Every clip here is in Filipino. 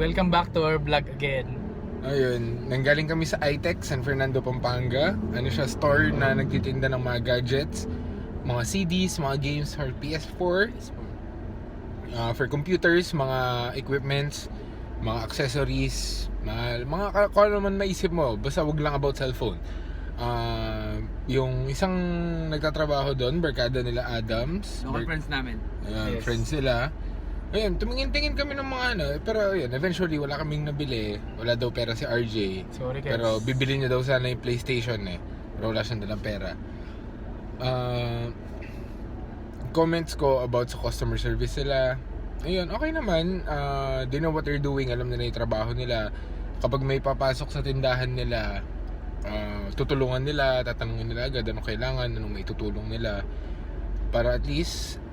welcome back to our vlog again. Ayun, nanggaling kami sa iTech, San Fernando, Pampanga. Ano siya, store na nagtitinda ng mga gadgets, mga CDs, mga games for PS4, for computers, mga equipments, mga accessories, mga kung ano man maisip mo, basta wag lang about cellphone. Yung isang nagtatrabaho doon, barkada nila Adams. Local friends namin. Yes. Friends sila. Ayun, tumingin-tingin kami ng mga ano, pero ayun, eventually wala kaming nabili. Wala daw pera si RJ. Sorry guys. Pero bibili niya daw sana yung PlayStation pero wala siyang dalang pera. Comments ko about sa customer service sila. Ayun, okay naman. They know what they're doing, alam nila yung trabaho nila. Kapag may papasok sa tindahan nila, tutulungan nila, tatanungin nila agad anong kailangan, anong may tutulong nila. Para at least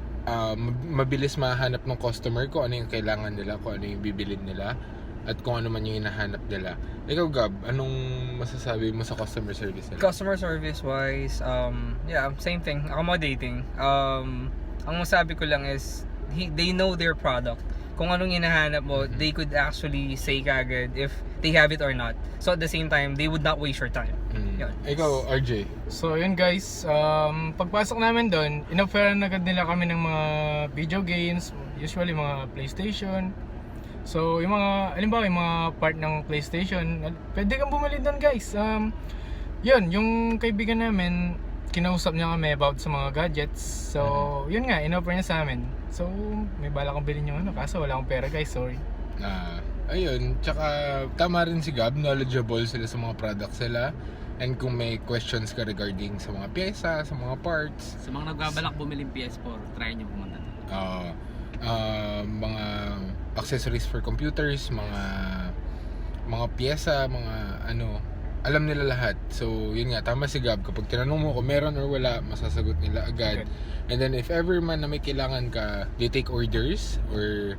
mabilis mahanap ng customer ko ano yung kailangan nila, kung ano yung bibilin nila, at kung ano man yung hinahanap nila. Ikaw, Gab, anong masasabi mo sa customer service nila? Customer service wise, yeah, same thing, accommodating. Ang masabi ko lang is they know their product. Kung anong hinahanap mo, they could actually say kagad if they have it or not. So at the same time, they would not waste your time. Yun. Ikaw, RJ. So yun guys, pagpasok namin doon, inofferan agad nila kami ng mga video games, usually mga PlayStation. So yung mga, alimbawa yung mga part ng PlayStation, pwede kang bumili doon guys. Yun, yung kaibigan namin, kinausap niya kami about sa mga gadgets. So yun nga, inoffer niya sa amin. So may bala kong bilhin yung ano, kaso wala akong pera guys, sorry. Ayun, tsaka tama rin si Gab, knowledgeable sila sa mga products sila. And kung may questions ka regarding sa mga pyesa, sa mga parts, Sa mga nagbabalak bumili ng PS4, try nyo pumunta. mga accessories for computers, mga pyesa, mga ano, alam nila lahat. So yun nga, tama si Gab, kapag tinanong mo kung meron or wala, masasagot nila agad. And then if ever man na may kailangan ka, they take orders or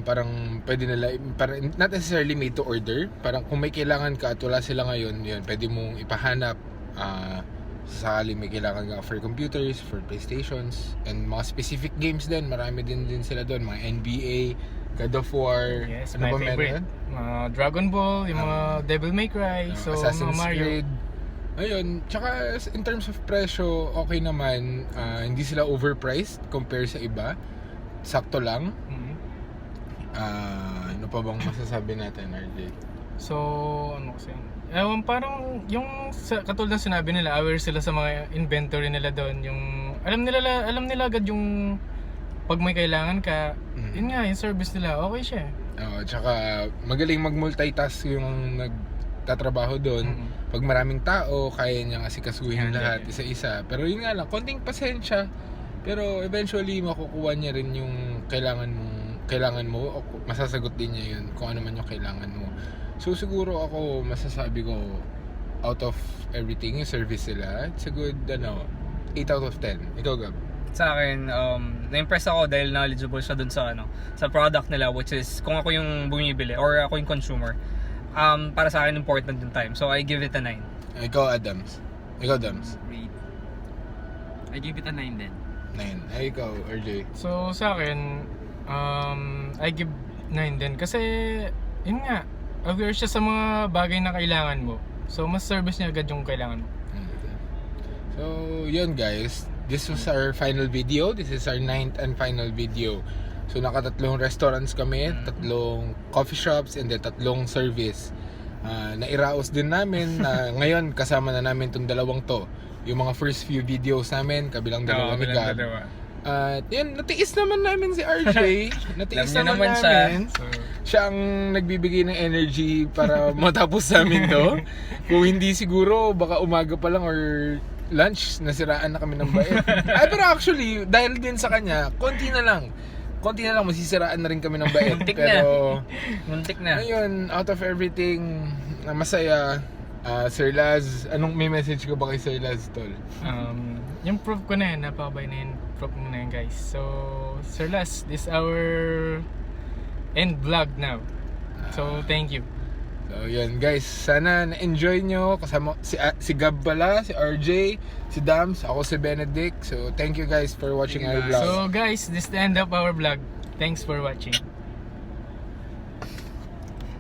parang pwede nila, parang not necessarily made to order, parang kung may kailangan ka at wala sila ngayon, yun, pwede mong ipahanap sakali may kailangan ka for computers, for PlayStations, and mga specific games din, marami din sila doon, mga NBA, God of War, Yes, ano my ba favorite. meron? Mga Dragon Ball, yung mga Devil May Cry, so Assassin's mga Mario. Creed. Ayun, tsaka in terms of presyo, okay naman, hindi sila overpriced compare sa iba, sakto lang. Ano pa bang masasabi natin, RJ? So, ano kasi ewan, parang yung katulad ng sinabi nila, aware sila sa mga inventory nila doon. Yung alam nila agad yung pag may kailangan ka, yun nga, yung service nila, okay siya. Tsaka magaling mag-multitask yung nagtatrabaho doon. Pag maraming tao, kaya niyang asikasuhin lahat, isa-isa. Pero yun nga lang, konting pasensya. Pero eventually, makukuha niya rin yung kailangan mo, o masasagot din niya yun kung ano man yung kailangan mo. So siguro ako masasabi ko, out of everything, yung service sila, it's a good 8 out of 10. Ikaw, Gab? Sa akin, na-impress ako dahil knowledgeable siya dun sa sa product nila, which is kung ako yung bumibili or ako yung consumer, para sa akin important yung time. So I give it a 9. Ikaw, Adams? Ikaw, Dams? Rate. I give it a 9 din. 9. Ay, ikaw, RJ? So sa akin, I give 9 din kasi yun nga, aware siya sa mga bagay na kailangan mo. So mas service niya agad yung kailangan mo. So, yun guys. This was our final video. This is our 9th and final video. So, nakatatlong restaurants kami, tatlong coffee shops, and then tatlong service. Nairaos din namin na ngayon kasama na namin itong dalawang to. Yung mga first few videos namin, kabilang dalawa ni Gab. At yun, natiis naman namin si RJ. Natiis naman namin. Siya ang nagbibigay ng energy para matapos namin to. Kung hindi siguro, baka umaga pa lang or lunch, nasiraan na kami ng bait. Pero actually, dahil din sa kanya, konti na lang, masisiraan na rin kami ng bait. Muntik na. Ayun, out of everything, masaya. Sir Laz, may message ko ba kay Sir Laz, tol? Yung proof ko na yun, napakabay na yun, proof mo na yun guys. So, Sir Las, this is our end vlog now. So, thank you. So, yun guys, sana na-enjoy nyo. Kasama si Gab pala, si RJ, si Dams, ako si Benedict. So, thank you guys for watching our vlog. So guys, this is the end of our vlog. Thanks for watching.